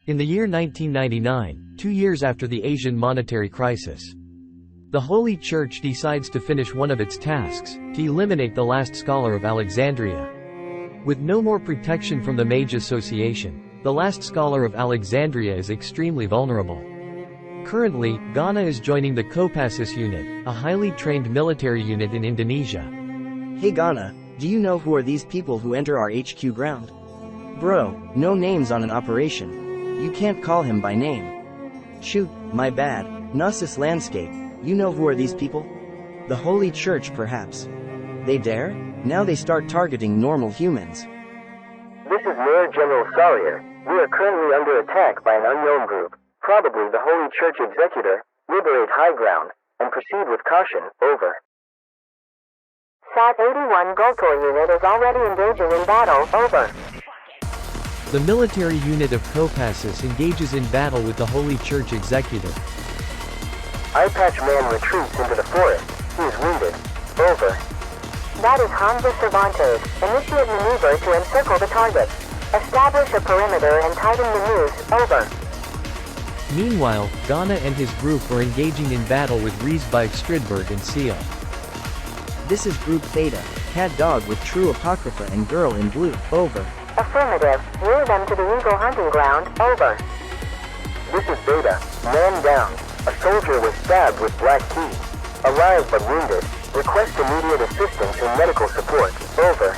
In the year 1999, 2 years after the Asian monetary crisis, the Holy Church decides to finish one of its tasks, to eliminate the last scholar of Alexandria. With no more protection from the Mage Association, the last scholar of Alexandria is extremely vulnerable. Currently, Ghana is joining the Kopassus unit, a highly trained military unit in Indonesia. Hey Ghana, do you know who are these people who enter our HQ ground? Bro, no names on an operation. You can't call him by name. Shoot, my bad. Gnosis Landscape, you know who are these people? The Holy Church perhaps. They dare? Now they start targeting normal humans. This is Mayor General Sawyer. We are currently under attack by an unknown group, probably the Holy Church Executor. Liberate high ground, and proceed with caution, over. SAT-81 Gultor unit is already engaging in battle, over. The military unit of Kopassus engages in battle with the Holy Church Executor. Eyepatch Man retreats into the forest. He is wounded, over. That is Hamza Cervantes. Initiate maneuver to encircle the target. Establish a perimeter and tighten the noose, over. Meanwhile, Ghana and his group are engaging in battle with Riesbeig Stridberg and Seal. This is Group Theta, Cat Dog with True Apocrypha and Girl in Blue, over. Affirmative. Lure them to the Eagle hunting ground, over. This is Beta. Man down. A soldier was stabbed with black key. Alive but wounded. Request immediate assistance and medical support, over.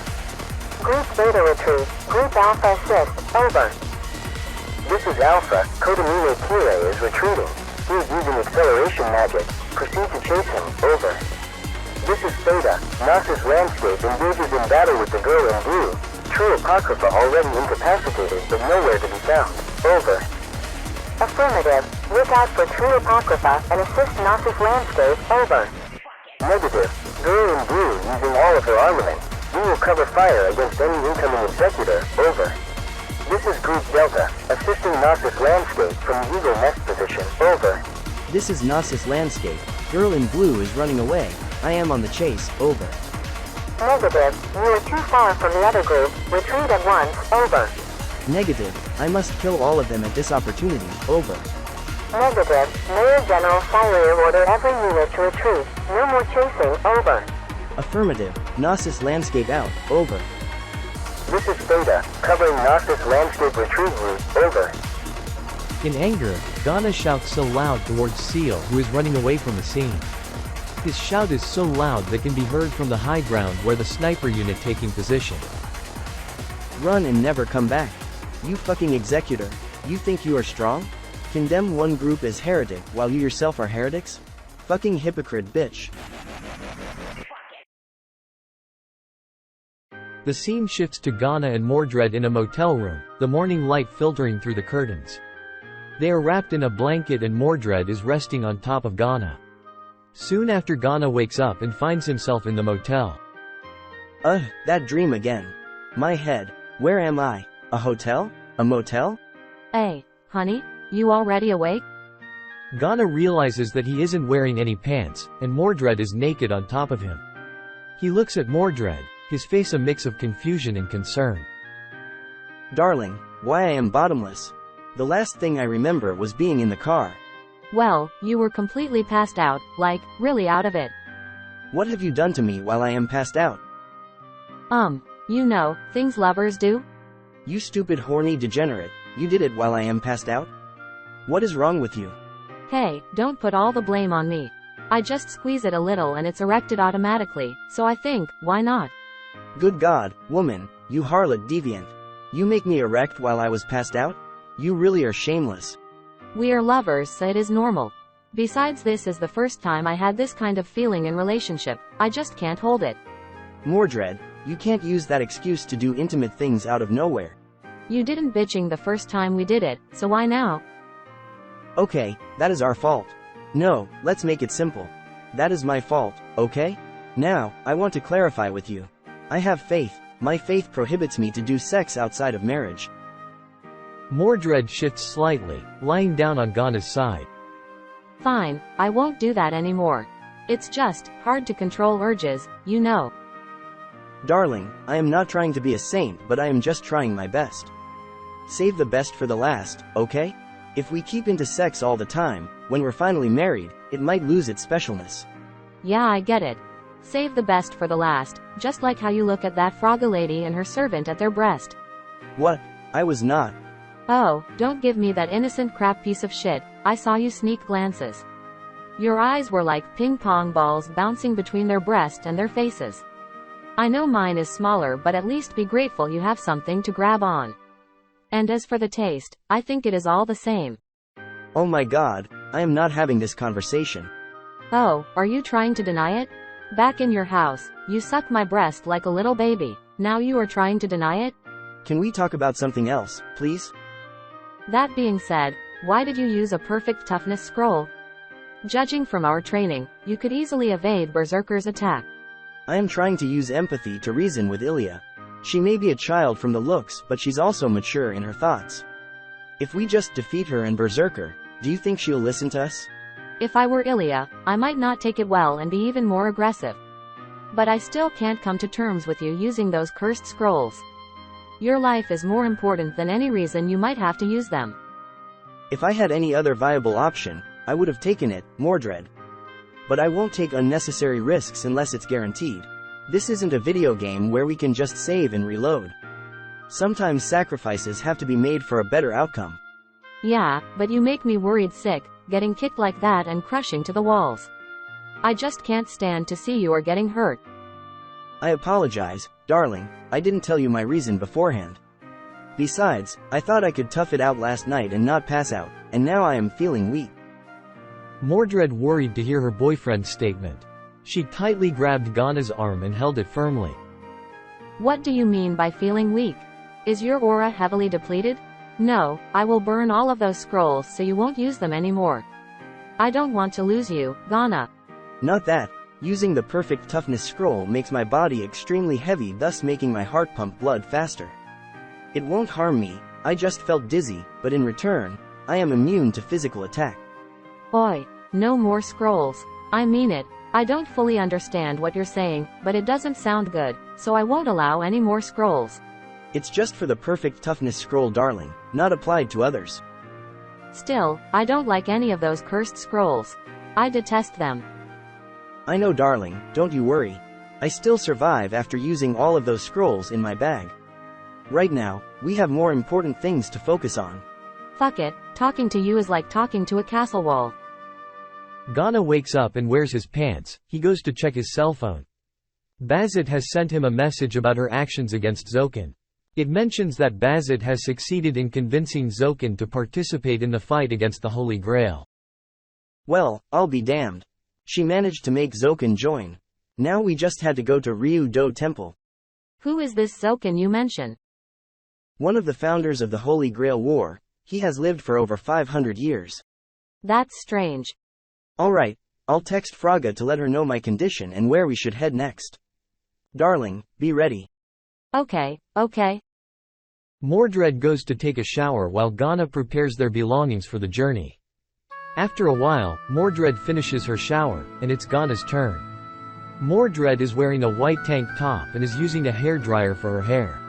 Group Beta retreat. Group Alpha assist, over. This is Alpha. Kodamine Kire is retreating. He is using acceleration magic. Proceed to chase him, over. This is Theta. Gnosis Landscape engages in battle with the Girl in Blue. True Apocrypha already incapacitated but nowhere to be found, over. Affirmative. Look out for True Apocrypha and assist Gnosis Landscape, over. Negative. Girl in Blue using all of her armament. We will cover fire against any incoming executor, over. This is Group Delta, assisting Gnosis Landscape from the Eagle Nest position, over. This is Gnosis Landscape. Girl in Blue is running away. I am on the chase, over. Negative. You are too far from the other group. Retreat at once, over. Negative. I must kill all of them at this opportunity, over. Negative. Mayor General Sawyer order every unit to retreat. No more chasing, over. Affirmative. Gnosis Landscape out, over. This is Theta, covering Gnosis Landscape retreat route, over. In anger, Ghana shouts so loud towards Seal, who is running away from the scene. His shout is so loud that can be heard from the high ground where the sniper unit taking position. Run and never come back. You fucking executor. You think you are strong? Condemn one group as heretic while you yourself are heretics? Fucking hypocrite bitch. The scene shifts to Ghana and Mordred in a motel room, the morning light filtering through the curtains. They are wrapped in a blanket and Mordred is resting on top of Ghana. Soon after, Ghana wakes up and finds himself in the motel. That dream again. My head. Where am I? A hotel? A motel? Hey, honey, you already awake? Ghana realizes that he isn't wearing any pants, and Mordred is naked on top of him. He looks at Mordred, his face a mix of confusion and concern. Darling, why I am bottomless? The last thing I remember was being in the car. Well, you were completely passed out, like, really out of it. What have you done to me while I am passed out? You know, things lovers do? You stupid horny degenerate, you did it while I am passed out? What is wrong with you? Hey, don't put all the blame on me. I just squeeze it a little and it's erected automatically, so I think, why not? Good God, woman, you harlot deviant. You make me erect while I was passed out? You really are shameless. We are lovers, so it is normal. Besides, this is the first time I had this kind of feeling in relationship. I just can't hold it. Mordred, you can't use that excuse to do intimate things out of nowhere. You didn't bitching the first time we did it, so why now? Okay, that is our fault. No, let's make it simple. That is my fault, okay? Now, I want to clarify with you. I have faith. My faith prohibits me to do sex outside of marriage. Mordred shifts slightly, lying down on Ghana's side. Fine, I won't do that anymore. It's just hard to control urges, you know. Darling, I am not trying to be a saint, but I am just trying my best. Save the best for the last, okay? If we keep into sex all the time, when we're finally married, it might lose its specialness. Yeah, I get it. Save the best for the last, just like how you look at that frogga lady and her servant at their breast. What? I was not. Oh, don't give me that innocent crap piece of shit. I saw you sneak glances. Your eyes were like ping-pong balls bouncing between their breast and their faces. I know mine is smaller, but at least be grateful you have something to grab on. And as for the taste, I think it is all the same. Oh my god, I am not having this conversation. Oh, are you trying to deny it? Back in your house, you sucked my breast like a little baby. Now you are trying to deny it? Can we talk about something else, please? That being said, why did you use a perfect toughness scroll? Judging from our training, you could easily evade Berserker's attack. I am trying to use empathy to reason with Ilya. She may be a child from the looks, but she's also mature in her thoughts. If we just defeat her and Berserker, do you think she'll listen to us? If I were Ilya, I might not take it well and be even more aggressive. But I still can't come to terms with you using those cursed scrolls. Your life is more important than any reason you might have to use them. If I had any other viable option, I would have taken it, Mordred. But I won't take unnecessary risks unless it's guaranteed. This isn't a video game where we can just save and reload. Sometimes sacrifices have to be made for a better outcome. Yeah, but you make me worried sick, getting kicked like that and crushing to the walls. I just can't stand to see you are getting hurt. I apologize, darling, I didn't tell you my reason beforehand. Besides, I thought I could tough it out last night and not pass out, and now I am feeling weak. Mordred worried to hear her boyfriend's statement. She tightly grabbed Ghana's arm and held it firmly. What do you mean by feeling weak? Is your aura heavily depleted? No, I will burn all of those scrolls so you won't use them anymore. I don't want to lose you, Ghana. Not that. Using the perfect toughness scroll makes my body extremely heavy, thus making my heart pump blood faster. It won't harm me, I just felt dizzy, but in return, I am immune to physical attack. Oi, no more scrolls. I mean it. I don't fully understand what you're saying, but it doesn't sound good, so I won't allow any more scrolls. It's just for the perfect toughness scroll, darling, not applied to others. Still, I don't like any of those cursed scrolls. I detest them. I know, darling, don't you worry. I still survive after using all of those scrolls in my bag. Right now, we have more important things to focus on. Fuck it, talking to you is like talking to a castle wall. Ghana wakes up and wears his pants. He goes to check his cell phone. Bazit has sent him a message about her actions against Zokin. It mentions that Bazit has succeeded in convincing Zokin to participate in the fight against the Holy Grail. Well, I'll be damned. She managed to make Zokin join. Now we just had to go to Ryu-Do Temple. Who is this Zokin you mention? One of the founders of the Holy Grail War. He has lived for over 500 years. That's strange. Alright, I'll text Fraga to let her know my condition and where we should head next. Darling, be ready. Okay. Mordred goes to take a shower while Ghana prepares their belongings for the journey. After a while, Mordred finishes her shower, and it's Ghana's turn. Mordred is wearing a white tank top and is using a hairdryer for her hair.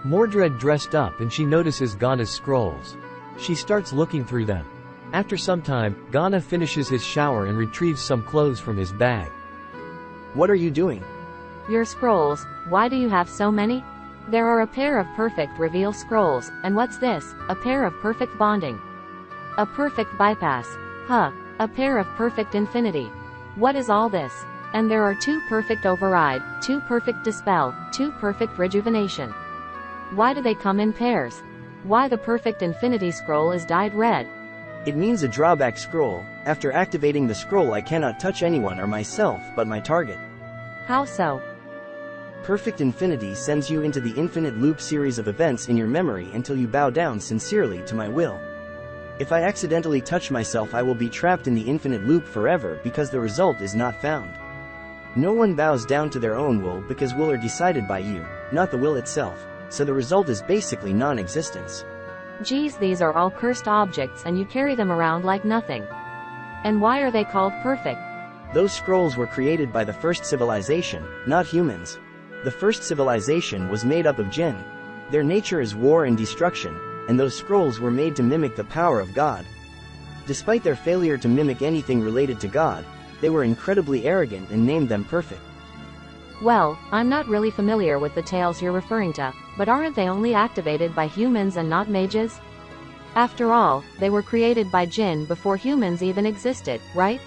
Mordred dressed up and she notices Ghana's scrolls. She starts looking through them. After some time, Ghana finishes his shower and retrieves some clothes from his bag. What are you doing? Your scrolls, why do you have so many? There are a pair of perfect reveal scrolls, and what's this? A pair of perfect bonding. A perfect bypass. A pair of perfect infinity. What is all this? And there are 2 perfect override, 2 perfect dispel, 2 perfect rejuvenation. Why do they come in pairs? Why the perfect infinity scroll is dyed red? It means a drawback scroll. After activating the scroll, I cannot touch anyone or myself but my target. How so? Perfect infinity sends you into the infinite loop series of events in your memory until you bow down sincerely to my will. If I accidentally touch myself, I will be trapped in the infinite loop forever because the result is not found. No one bows down to their own will because will are decided by you, not the will itself, so the result is basically non-existence. Geez, these are all cursed objects and you carry them around like nothing. And why are they called perfect? Those scrolls were created by the first civilization, not humans. The first civilization was made up of jinn. Their nature is war and destruction, and those scrolls were made to mimic the power of God. Despite their failure to mimic anything related to God, they were incredibly arrogant and named them perfect. Well, I'm not really familiar with the tales you're referring to, but aren't they only activated by humans and not mages? After all, they were created by Jinn before humans even existed, right?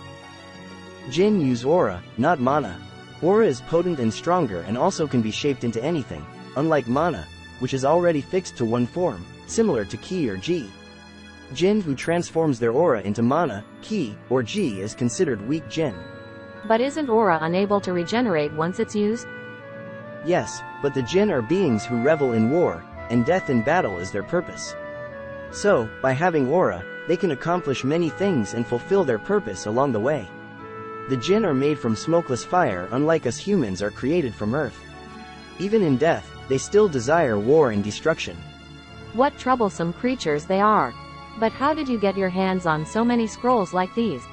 Jinn use aura, not mana. Aura is potent and stronger and also can be shaped into anything, unlike mana, which is already fixed to one form, similar to ki or ji. Jinn who transforms their aura into mana, ki, or ji is considered weak Jinn. But isn't aura unable to regenerate once it's used? Yes, but the Jinn are beings who revel in war, and death in battle is their purpose. So, by having aura, they can accomplish many things and fulfill their purpose along the way. The Jinn are made from smokeless fire, unlike us humans are created from earth. Even in death, they still desire war and destruction. What troublesome creatures they are. But how did you get your hands on so many scrolls like these?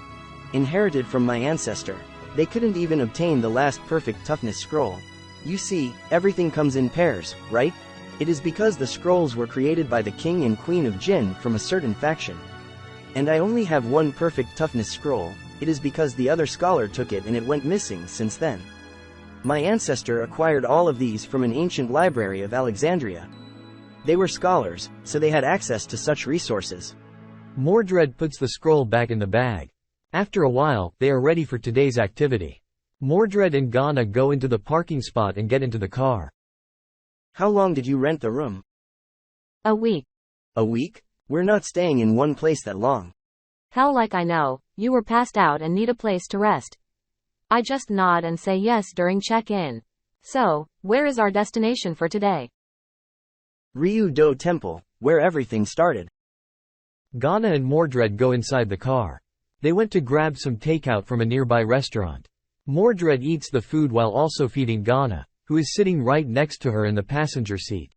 Inherited from my ancestor. They couldn't even obtain the last perfect toughness scroll. You see, everything comes in pairs, right? It is because the scrolls were created by the king and queen of Jinn from a certain faction. And I only have one perfect toughness scroll. It is because the other scholar took it and it went missing since then. My ancestor acquired all of these from an ancient library of Alexandria. They were scholars, so they had access to such resources. Mordred puts the scroll back in the bag. After a while, they are ready for today's activity. Mordred and Ghana go into the parking spot and get into the car. How long did you rent the room? A week. A week? We're not staying in one place that long. Hell, like I know, you were passed out and need a place to rest. I just nod and say yes during check-in. So, where is our destination for today? Ryu-Do Temple, where everything started. Ghana and Mordred go inside the car. They went to grab some takeout from a nearby restaurant. Mordred eats the food while also feeding Ghana, who is sitting right next to her in the passenger seat.